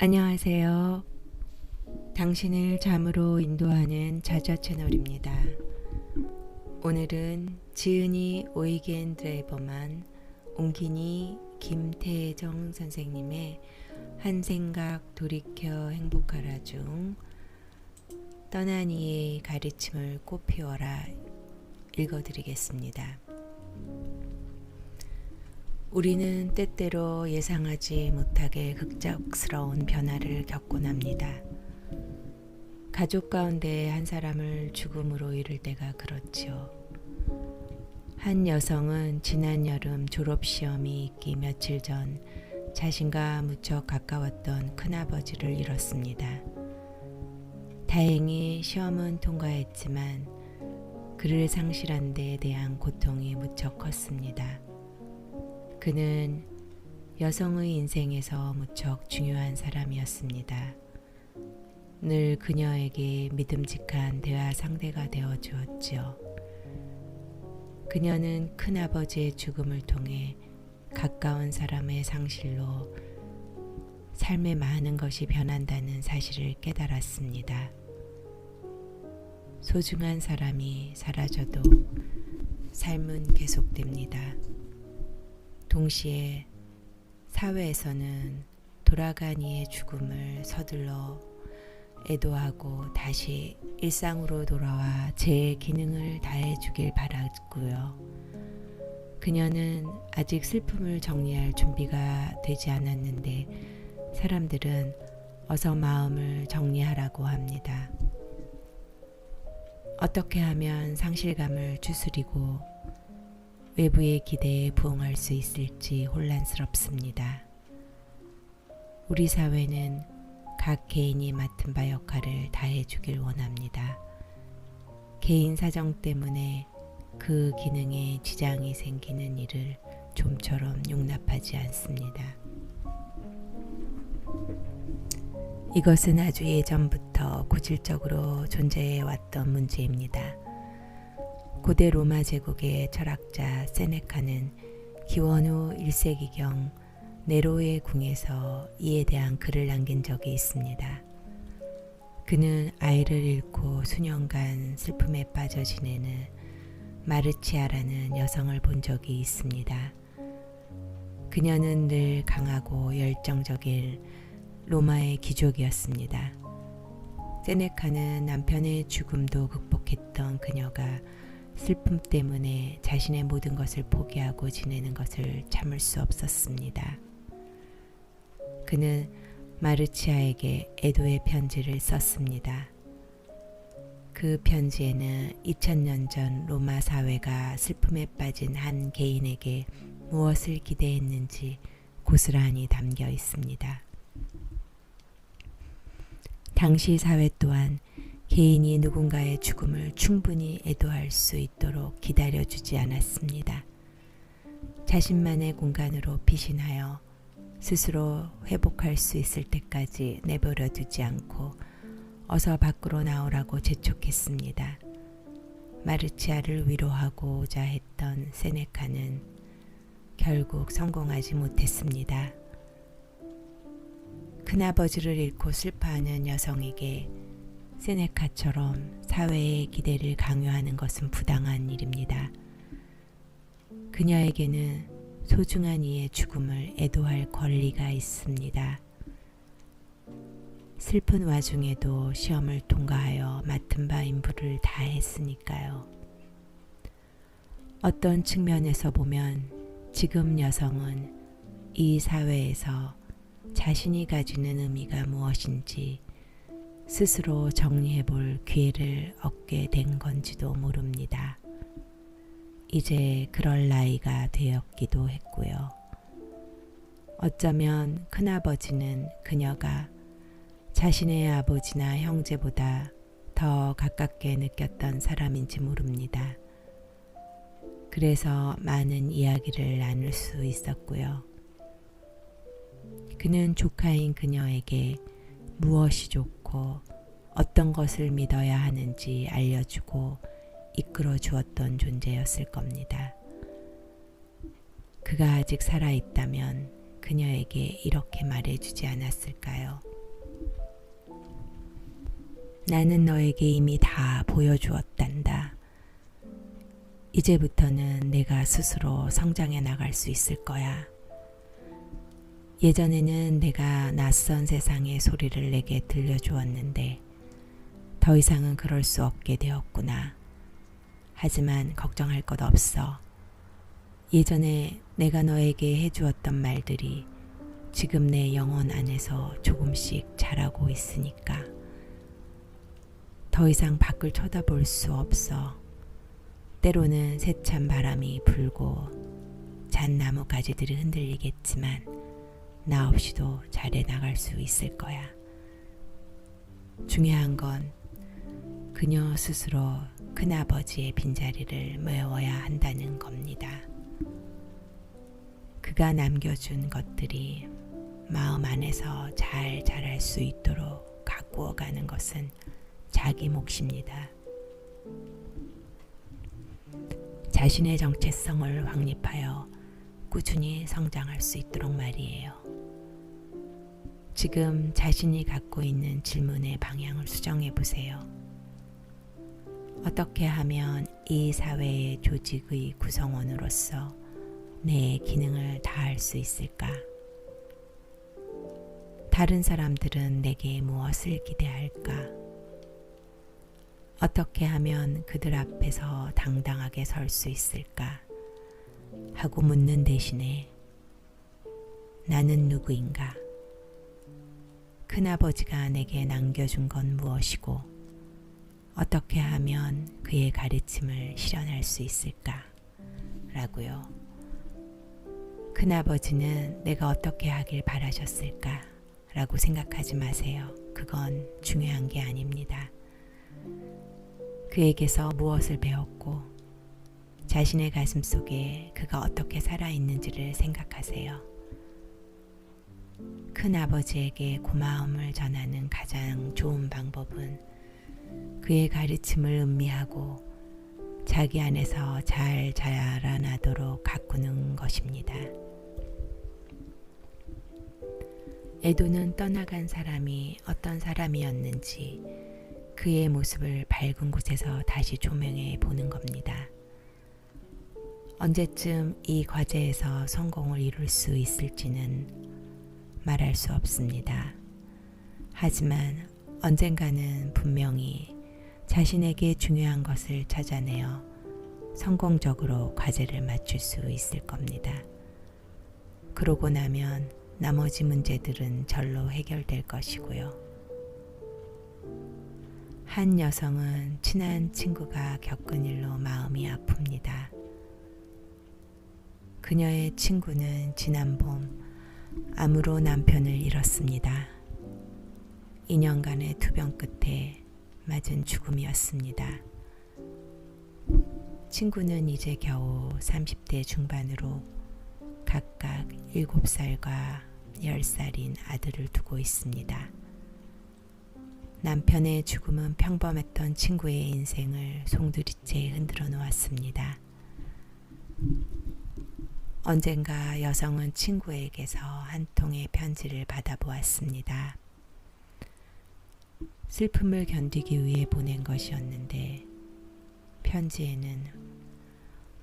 안녕하세요. 당신을 잠으로 인도하는 자자 채널입니다. 오늘은 지은이 오이겐 드라이버만 옹기니 김태정 선생님의 한 생각 돌이켜 행복하라 중 떠난 이의 가르침을 꽃 피워라 읽어드리겠습니다. 우리는 때때로 예상하지 못하게 극적스러운 변화를 겪곤 합니다. 가족 가운데 한 사람을 죽음으로 잃을 때가 그렇지요. 한 여성은 지난 여름 졸업시험이 있기 며칠 전 자신과 무척 가까웠던 큰아버지를 잃었습니다. 다행히 시험은 통과했지만 그를 상실한 데에 대한 고통이 무척 컸습니다. 그는 여성의 인생에서 무척 중요한 사람이었습니다. 늘 그녀에게 믿음직한 대화 상대가 되어 주었지요. 그녀는 큰아버지의 죽음을 통해 가까운 사람의 상실로 삶의 많은 것이 변한다는 사실을 깨달았습니다. 소중한 사람이 사라져도 삶은 계속됩니다. 동시에 사회에서는 돌아간 이의 죽음을 서둘러 애도하고 다시 일상으로 돌아와 제 기능을 다해 주길 바랐고요. 그녀는 아직 슬픔을 정리할 준비가 되지 않았는데 사람들은 어서 마음을 정리하라고 합니다. 어떻게 하면 상실감을 추스리고 외부의 기대에 부응할 수 있을지 혼란스럽습니다. 우리 사회는 각 개인이 맡은 바 역할을 다해주길 원합니다. 개인 사정 때문에 그 기능에 지장이 생기는 일을 좀처럼 용납하지 않습니다. 이것은 아주 예전부터 고질적으로 존재해왔던 문제입니다. 고대 로마 제국의 철학자 세네카는 기원 후 1세기경 네로의 궁에서 이에 대한 글을 남긴 적이 있습니다. 그는 아이를 잃고 수년간 슬픔에 빠져 지내는 마르치아라는 여성을 본 적이 있습니다. 그녀는 늘 강하고 열정적인 로마의 귀족이었습니다. 세네카는 남편의 죽음도 극복했던 그녀가 슬픔 때문에 자신의 모든 것을 포기하고 지내는 것을 참을 수 없었습니다. 그는 마르치아에게 애도의 편지를 썼습니다. 그 편지에는 2000년 전 로마 사회가 슬픔에 빠진 한 개인에게 무엇을 기대했는지 고스란히 담겨 있습니다. 당시 사회 또한 개인이 누군가의 죽음을 충분히 애도할 수 있도록 기다려주지 않았습니다. 자신만의 공간으로 피신하여 스스로 회복할 수 있을 때까지 내버려 두지 않고 어서 밖으로 나오라고 재촉했습니다. 마르치아를 위로하고자 했던 세네카는 결국 성공하지 못했습니다. 큰아버지를 잃고 슬퍼하는 여성에게 세네카처럼 사회의 기대를 강요하는 것은 부당한 일입니다. 그녀에게는 소중한 이의 죽음을 애도할 권리가 있습니다. 슬픈 와중에도 시험을 통과하여 맡은 바 임무를 다 했으니까요. 어떤 측면에서 보면 지금 여성은 이 사회에서 자신이 가지는 의미가 무엇인지 스스로 정리해 볼 기회를 얻게 된 건지도 모릅니다. 이제 그럴 나이가 되었기도 했고요. 어쩌면 큰아버지는 그녀가 자신의 아버지나 형제보다 더 가깝게 느꼈던 사람인지 모릅니다. 그래서 많은 이야기를 나눌 수 있었고요. 그는 조카인 그녀에게 무엇이 좋고 어떤 것을 믿어야 하는지 알려주고 이끌어 주었던 존재였을 겁니다. 그가 아직 살아있다면 그녀에게 이렇게 말해주지 않았을까요? 나는 너에게 이미 다 보여주었단다. 이제부터는 내가 스스로 성장해 나갈 수 있을 거야. 예전에는 내가 낯선 세상의 소리를 내게 들려주었는데 더 이상은 그럴 수 없게 되었구나. 하지만 걱정할 것 없어. 예전에 내가 너에게 해주었던 말들이 지금 내 영혼 안에서 조금씩 자라고 있으니까. 더 이상 밖을 쳐다볼 수 없어. 때로는 세찬 바람이 불고 잣나무 가지들이 흔들리겠지만 나 없이도 잘해 나갈 수 있을 거야. 중요한 건 그녀 스스로 큰아버지의 빈자리를 메워야 한다는 겁니다. 그가 남겨준 것들이 마음 안에서 잘 자랄 수 있도록 가꾸어 가는 것은 자기 몫입니다. 자신의 정체성을 확립하여 꾸준히 성장할 수 있도록 말이에요. 지금 자신이 갖고 있는 질문의 방향을 수정해 보세요. 어떻게 하면 이 사회의 조직의 구성원으로서 내 기능을 다할 수 있을까? 다른 사람들은 내게 무엇을 기대할까? 어떻게 하면 그들 앞에서 당당하게 설 수 있을까? 하고 묻는 대신에 나는 누구인가? 큰아버지가 내게 남겨준 건 무엇이고 어떻게 하면 그의 가르침을 실현할 수 있을까? 라고요. 큰아버지는 내가 어떻게 하길 바라셨을까? 라고 생각하지 마세요. 그건 중요한 게 아닙니다. 그에게서 무엇을 배웠고 자신의 가슴 속에 그가 어떻게 살아있는지를 생각하세요. 큰아버지에게 고마움을 전하는 가장 좋은 방법은 그의 가르침을 음미하고 자기 안에서 잘 자라나도록 가꾸는 것입니다. 에도는 떠나간 사람이 어떤 사람이었는지 그의 모습을 밝은 곳에서 다시 조명해 보는 겁니다. 언제쯤 이 과제에서 성공을 이룰 수 있을지는 말할 수 없습니다. 하지만 언젠가는 분명히 자신에게 중요한 것을 찾아내어 성공적으로 과제를 맞출 수 있을 겁니다. 그러고 나면 나머지 문제들은 절로 해결될 것이고요. 한 여성은 친한 친구가 겪은 일로 마음이 아픕니다. 그녀의 친구는 지난 봄 암으로 남편을 잃었습니다. 2년간의 투병 끝에 맞은 죽음이었습니다. 친구는 이제 겨우 30대 중반으로 각각 7살과 10살인 아들을 두고 있습니다. 남편의 죽음은 평범했던 친구의 인생을 송두리째 흔들어 놓았습니다. 언젠가 여성은 친구에게서 한 통의 편지를 받아보았습니다. 슬픔을 견디기 위해 보낸 것이었는데 편지에는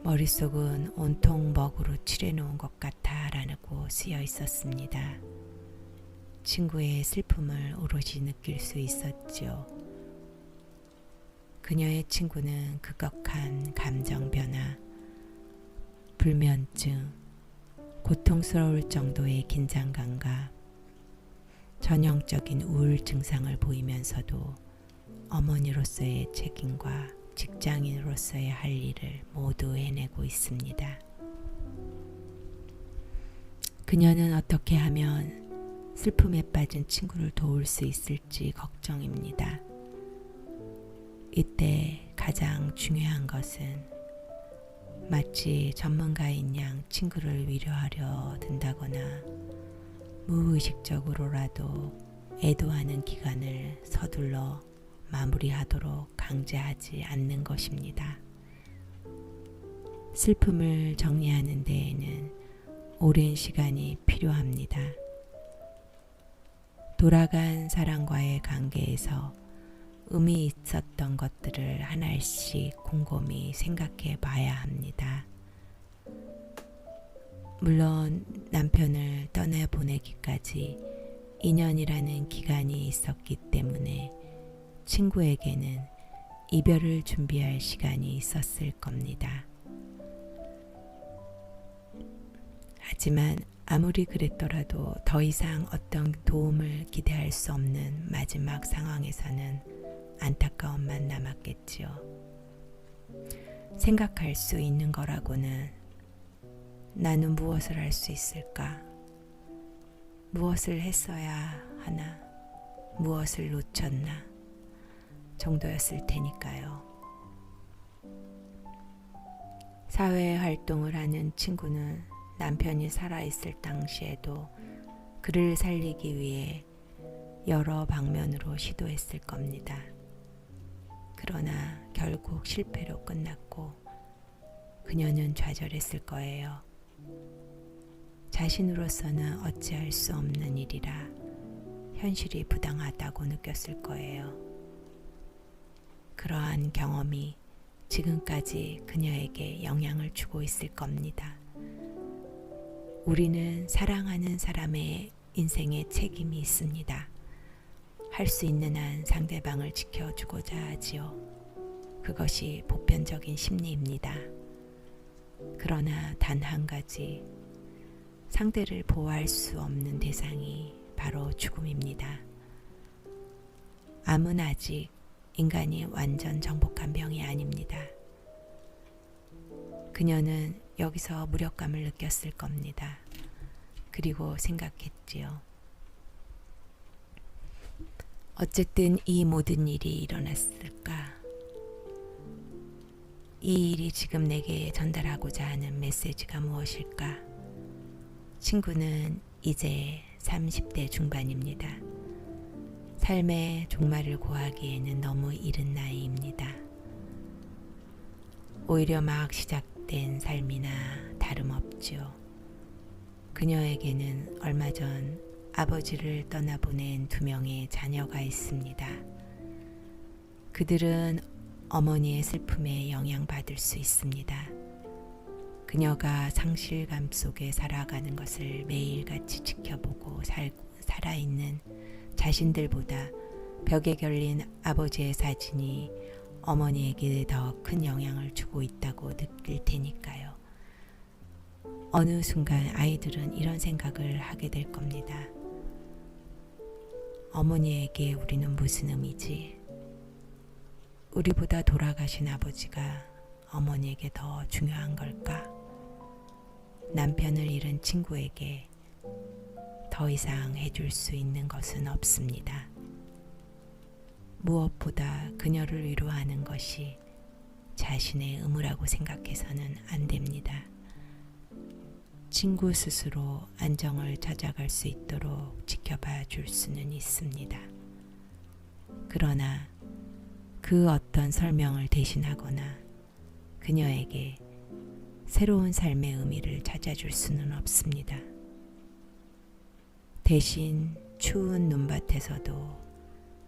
머릿속은 온통 먹으로 칠해놓은 것 같아 라고 쓰여 있었습니다. 친구의 슬픔을 오롯이 느낄 수 있었지요. 그녀의 친구는 급격한 감정 변화, 불면증, 고통스러울 정도의 긴장감과 전형적인 우울 증상을 보이면서도 어머니로서의 책임과 직장인으로서의 할 일을 모두 해내고 있습니다. 그녀는 어떻게 하면 슬픔에 빠진 친구를 도울 수 있을지 걱정입니다. 이때 가장 중요한 것은 마치 전문가인 양 친구를 위로하려 든다거나 무의식적으로라도 애도하는 기간을 서둘러 마무리하도록 강제하지 않는 것입니다. 슬픔을 정리하는 데에는 오랜 시간이 필요합니다. 돌아간 사랑과의 관계에서 의미 있었던 것들을 하나씩 곰곰이 생각해 봐야 합니다. 물론 남편을 떠나보내기까지 2년이라는 기간이 있었기 때문에 친구에게는 이별을 준비할 시간이 있었을 겁니다. 하지만 아무리 그랬더라도 더 이상 어떤 도움을 기대할 수 없는 마지막 상황에서는 안타까움만 남았겠지요. 생각할 수 있는 거라고는 나는 무엇을 할 수 있을까? 무엇을 했어야 하나? 무엇을 놓쳤나? 정도였을 테니까요. 사회 활동을 하는 친구는 남편이 살아있을 당시에도 그를 살리기 위해 여러 방면으로 시도했을 겁니다. 그러나 결국 실패로 끝났고 그녀는 좌절했을 거예요. 자신으로서는 어찌할 수 없는 일이라 현실이 부당하다고 느꼈을 거예요. 그러한 경험이 지금까지 그녀에게 영향을 주고 있을 겁니다. 우리는 사랑하는 사람의 인생에 책임이 있습니다. 할 수 있는 한 상대방을 지켜주고자 하지요. 그것이 보편적인 심리입니다. 그러나 단 한 가지, 상대를 보호할 수 없는 대상이 바로 죽음입니다. 암은 아직 인간이 완전 정복한 병이 아닙니다. 그녀는 여기서 무력감을 느꼈을 겁니다. 그리고 생각했지요. 어쨌든 이 모든 일이 일어났을까? 이 일이 지금 내게 전달하고자 하는 메시지가 무엇일까? 친구는 이제 30대 중반입니다. 삶의 종말을 고하기에는 너무 이른 나이입니다. 오히려 막 시작된 삶이나 다름없지요. 그녀에게는 얼마 전 아버지를 떠나보낸 2명의 자녀가 있습니다. 그들은 어머니의 슬픔에 영향받을 수 있습니다. 그녀가 상실감 속에 살아가는 것을 매일같이 지켜보고 살아있는 자신들보다 벽에 걸린 아버지의 사진이 어머니에게 더 큰 영향을 주고 있다고 느낄 테니까요. 어느 순간 아이들은 이런 생각을 하게 될 겁니다. 어머니에게 우리는 무슨 의미지? 우리보다 돌아가신 아버지가 어머니에게 더 중요한 걸까? 남편을 잃은 친구에게 더 이상 해줄 수 있는 것은 없습니다. 무엇보다 그녀를 위로하는 것이 자신의 의무라고 생각해서는 안 됩니다. 친구 스스로 안정을 찾아갈 수 있도록 지켜봐 줄 수는 있습니다. 그러나 그 어떤 설명을 대신하거나 그녀에게 새로운 삶의 의미를 찾아줄 수는 없습니다. 대신 추운 눈밭에서도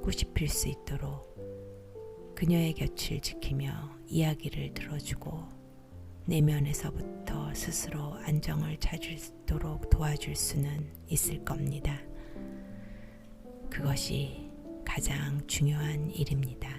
꽃이 필 수 있도록 그녀의 곁을 지키며 이야기를 들어주고 내면에서부터 스스로 안정을 찾도록 도와줄 수는 있을 겁니다. 그것이 가장 중요한 일입니다.